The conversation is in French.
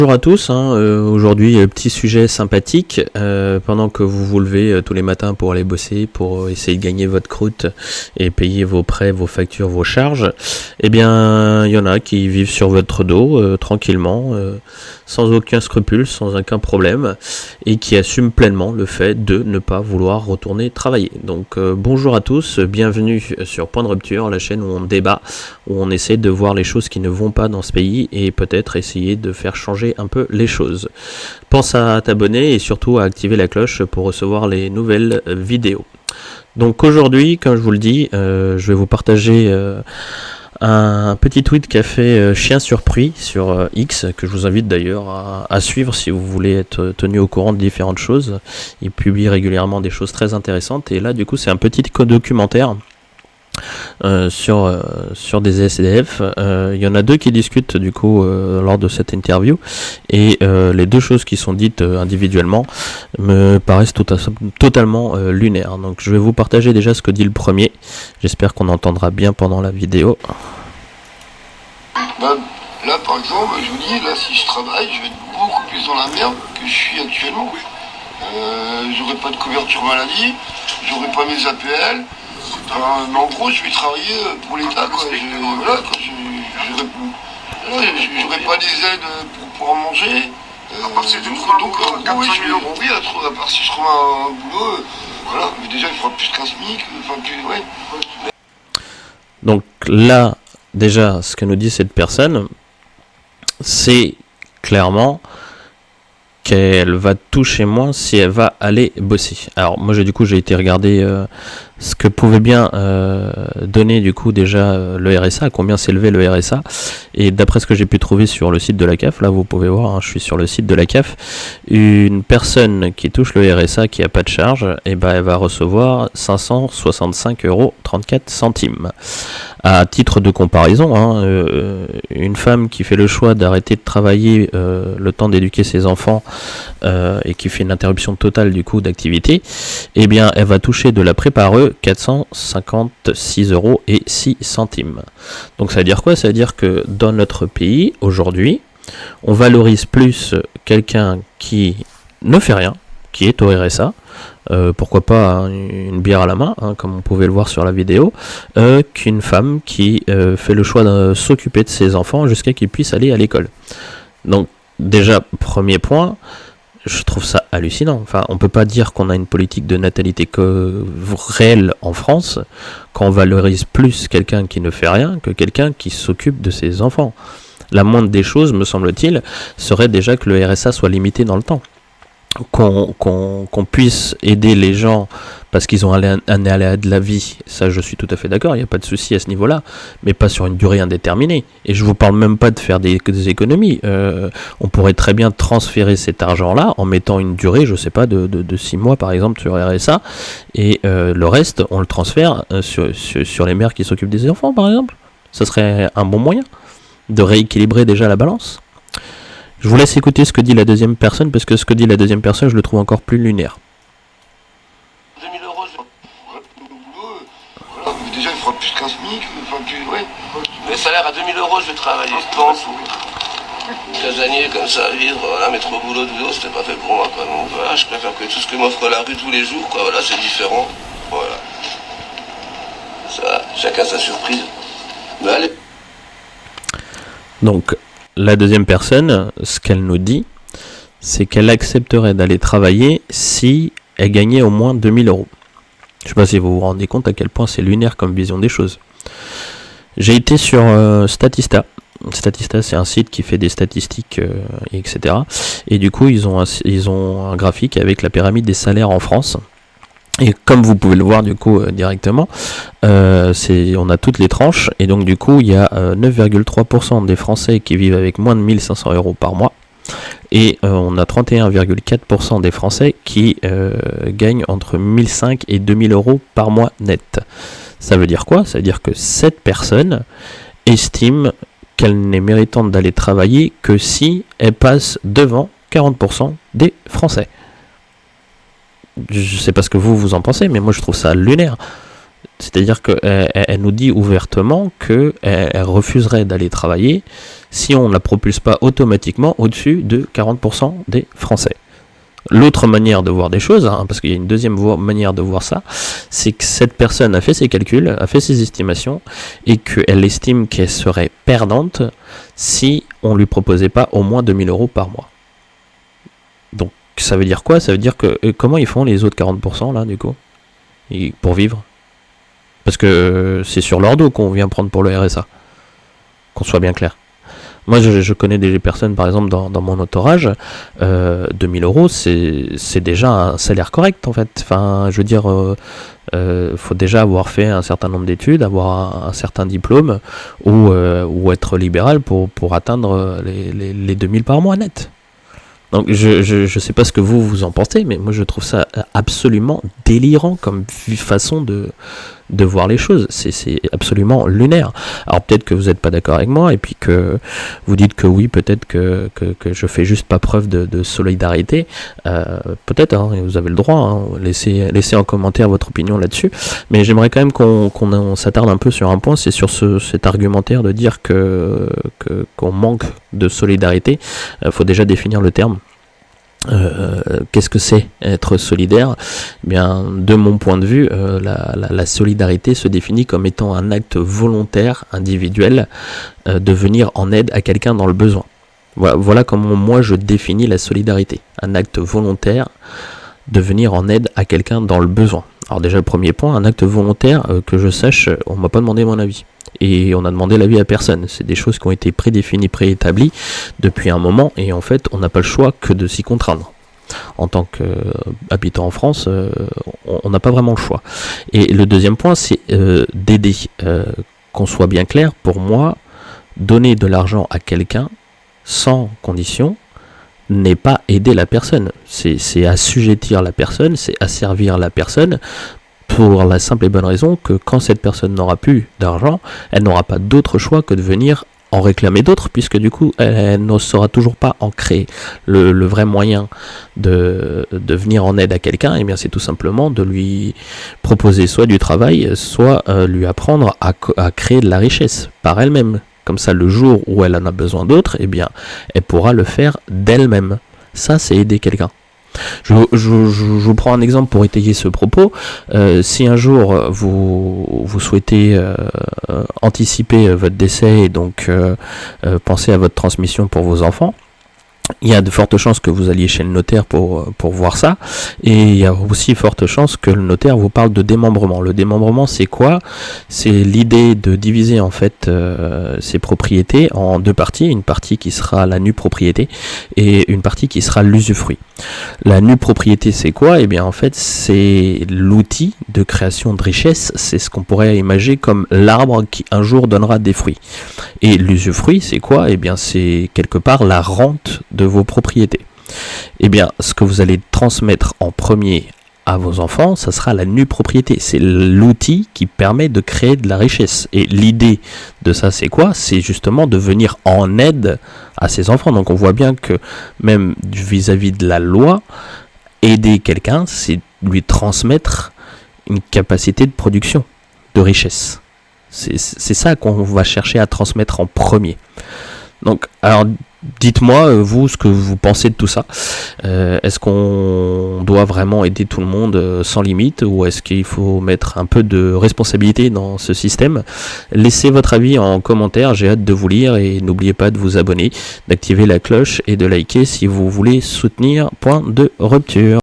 Bonjour à tous, aujourd'hui petit sujet sympathique, pendant que vous vous levez tous les matins pour aller bosser, pour essayer de gagner votre croûte et payer vos prêts, vos factures, vos charges, eh bien il y en a qui vivent sur votre dos tranquillement, sans aucun scrupule, sans aucun problème, et qui assument pleinement le fait de ne pas vouloir retourner travailler. Donc bonjour à tous, bienvenue sur Point de Rupture, la chaîne où on débat, où on essaie de voir les choses qui ne vont pas dans ce pays et peut-être essayer de faire changer un peu les choses. Pense à t'abonner et surtout à activer la cloche pour recevoir les nouvelles vidéos. Donc aujourd'hui, comme je vous le dis, je vais vous partager un petit tweet qu'a fait Chien Surpris sur X, que je vous invite d'ailleurs à suivre si vous voulez être tenu au courant de différentes choses. Il publie régulièrement des choses très intéressantes et là du coup c'est un petit documentaire sur des SDF. Il y en a deux qui discutent du coup lors de cette interview et les deux choses qui sont dites individuellement me paraissent totalement lunaires. Donc je vais vous partager déjà ce que dit le premier. J'espère qu'on entendra bien pendant la vidéo. Là par exemple, je vous dis, là si je travaille, je vais être beaucoup plus dans la merde que je suis actuellement. J'aurai pas de couverture maladie, j'aurai pas mes APL. Mais en gros, je vais travailler pour l'État, quoi. J'aurai pas des aides pour pouvoir manger. Oui, à part si je trouve un boulot, voilà. Mais déjà, il faudra plus qu'un SMIC, ouais. Donc là, déjà, ce que nous dit cette personne, c'est clairement qu'elle va toucher moins si elle va aller bosser. Alors moi j'ai été regarder ce que pouvait bien donner du coup déjà le RSA, à combien s'élevait le RSA, et d'après ce que j'ai pu trouver sur le site de la CAF, là vous pouvez voir, je suis sur le site de la CAF, une personne qui touche le RSA qui a pas de charge, et ben elle va recevoir 565,34 €. À titre de comparaison, une femme qui fait le choix d'arrêter de travailler le temps d'éduquer ses enfants et qui fait une interruption totale du coup d'activité, eh bien elle va toucher de la pré-par-eux 456,06 €. Donc ça veut dire quoi? Ça veut dire que dans notre pays aujourd'hui, on valorise plus quelqu'un qui ne fait rien, qui est au RSA, pourquoi pas une bière à la main, comme on pouvait le voir sur la vidéo, qu'une femme qui fait le choix de s'occuper de ses enfants jusqu'à qu'ils puissent aller à l'école. Donc déjà, premier point, je trouve ça hallucinant. Enfin, on peut pas dire qu'on a une politique de natalité réelle en France quand on valorise plus quelqu'un qui ne fait rien que quelqu'un qui s'occupe de ses enfants. La moindre des choses, me semble-t-il, serait déjà que le RSA soit limité dans le temps. Qu'on puisse aider les gens parce qu'ils ont un aléa de la vie, ça je suis tout à fait d'accord, il n'y a pas de souci à ce niveau-là, mais pas sur une durée indéterminée. Et je vous parle même pas de faire des économies. On pourrait très bien transférer cet argent-là en mettant une durée, je sais pas, de 6 mois par exemple sur RSA, et le reste on le transfère sur les mères qui s'occupent des enfants par exemple. Ça serait un bon moyen de rééquilibrer déjà la balance. Je vous laisse écouter ce que dit la deuxième personne, parce que ce que dit la deuxième personne, je le trouve encore plus lunaire. 2000 €, voilà, mais déjà il faudra plus qu'un SMIC, ouais. Le salaire à 2000 € je vais travailler, je pense. Casanier comme ça, vivre, voilà, mettre au boulot, c'était pas fait pour moi, quoi. Donc voilà, je préfère que tout ce que m'offre la rue tous les jours, quoi, voilà, c'est différent. Voilà. Ça, chacun sa surprise. Mais allez. Donc, la deuxième personne, ce qu'elle nous dit, c'est qu'elle accepterait d'aller travailler si elle gagnait au moins 2000 €. Je sais pas si vous vous rendez compte à quel point c'est lunaire comme vision des choses. J'ai été sur Statista. Statista, c'est un site qui fait des statistiques, etc. Et du coup, ils ont un graphique avec la pyramide des salaires en France. Et comme vous pouvez le voir du coup directement, on a toutes les tranches, et donc du coup il y a 9,3% des Français qui vivent avec moins de 1500 € par mois, et on a 31,4% des Français qui gagnent entre 1500 et 2000 € par mois net. Ça veut dire quoi? Ça veut dire que cette personne estime qu'elle n'est méritante d'aller travailler que si elle passe devant 40% des Français. Je sais pas ce que vous en pensez, mais moi je trouve ça lunaire. C'est-à-dire qu'elle nous dit ouvertement qu'elle refuserait d'aller travailler si on ne la propulse pas automatiquement au-dessus de 40% des Français. L'autre manière de voir des choses, parce qu'il y a une deuxième manière de voir ça, c'est que cette personne a fait ses calculs, a fait ses estimations, et qu'elle estime qu'elle serait perdante si on ne lui proposait pas au moins 2000 € par mois. Donc ça veut dire quoi? Ça veut dire que comment ils font les autres 40% là du coup pour vivre? Parce que c'est sur leur dos qu'on vient prendre pour le RSA, qu'on soit bien clair. Moi, je connais des personnes, par exemple, dans mon entourage, 2000 €, c'est déjà un salaire correct, en fait. Enfin, je veux dire, faut déjà avoir fait un certain nombre d'études, avoir un certain diplôme, ou être libéral pour atteindre les 2000 par mois net. Donc, je sais pas ce que vous en pensez, mais moi, je trouve ça absolument délirant comme façon de voir les choses. C'est absolument lunaire. Alors peut-être que vous n'êtes pas d'accord avec moi, et puis que vous dites que oui, peut-être que je fais juste pas preuve de solidarité. Peut-être, vous avez le droit, laissez en commentaire votre opinion là-dessus. Mais j'aimerais quand même qu'on s'attarde un peu sur un point, c'est sur cet argumentaire de dire qu'on manque de solidarité. Faut déjà définir le terme. Qu'est-ce que c'est être solidaire? Eh bien, de mon point de vue, la solidarité se définit comme étant un acte volontaire, individuel, de venir en aide à quelqu'un dans le besoin. Voilà comment moi je définis la solidarité. Un acte volontaire de venir en aide à quelqu'un dans le besoin. Alors déjà le premier point, un acte volontaire, que je sache, on m'a pas demandé mon avis. Et on a demandé l'avis à personne. C'est des choses qui ont été prédéfinies, préétablies depuis un moment, et en fait on n'a pas le choix que de s'y contraindre. En tant qu'habitant en France, on n'a pas vraiment le choix. Et le deuxième point, c'est d'aider. Qu'on soit bien clair, pour moi, donner de l'argent à quelqu'un sans condition n'est pas aider la personne. C'est assujettir la personne, c'est asservir la personne, pour la simple et bonne raison que quand cette personne n'aura plus d'argent, elle n'aura pas d'autre choix que de venir en réclamer d'autres, puisque du coup elle ne saura toujours pas en créer. Le vrai moyen de venir en aide à quelqu'un, eh bien c'est tout simplement de lui proposer soit du travail, soit lui apprendre à créer de la richesse par elle-même. Comme ça, le jour où elle en a besoin d'autres, eh bien elle pourra le faire d'elle-même. Ça, c'est aider quelqu'un. Je vous prends un exemple pour étayer ce propos. Si un jour vous souhaitez anticiper votre décès et donc penser à votre transmission pour vos enfants, il y a de fortes chances que vous alliez chez le notaire pour voir ça, et il y a aussi fortes chances que le notaire vous parle de démembrement. Le démembrement, c'est quoi? C'est l'idée de diviser en fait ces propriétés en deux parties, une partie qui sera la nue propriété et une partie qui sera l'usufruit. La nue propriété, c'est quoi? Eh bien en fait c'est l'outil de création de richesse, c'est ce qu'on pourrait imaginer comme l'arbre qui un jour donnera des fruits. Et l'usufruit, c'est quoi? Eh bien c'est quelque part la rente de vos propriétés. Eh bien, ce que vous allez transmettre en premier à vos enfants, ça sera la nue propriété. C'est l'outil qui permet de créer de la richesse. Et l'idée de ça, c'est quoi? C'est justement de venir en aide à ces enfants. Donc on voit bien que même vis-à-vis de la loi, aider quelqu'un, c'est lui transmettre une capacité de production, de richesse. C'est ça qu'on va chercher à transmettre en premier. Donc, alors, dites-moi, vous, ce que vous pensez de tout ça. Est-ce qu'on doit vraiment aider tout le monde sans limite, ou est-ce qu'il faut mettre un peu de responsabilité dans ce système? Laissez votre avis en commentaire, j'ai hâte de vous lire, et n'oubliez pas de vous abonner, d'activer la cloche et de liker si vous voulez soutenir Point de Rupture.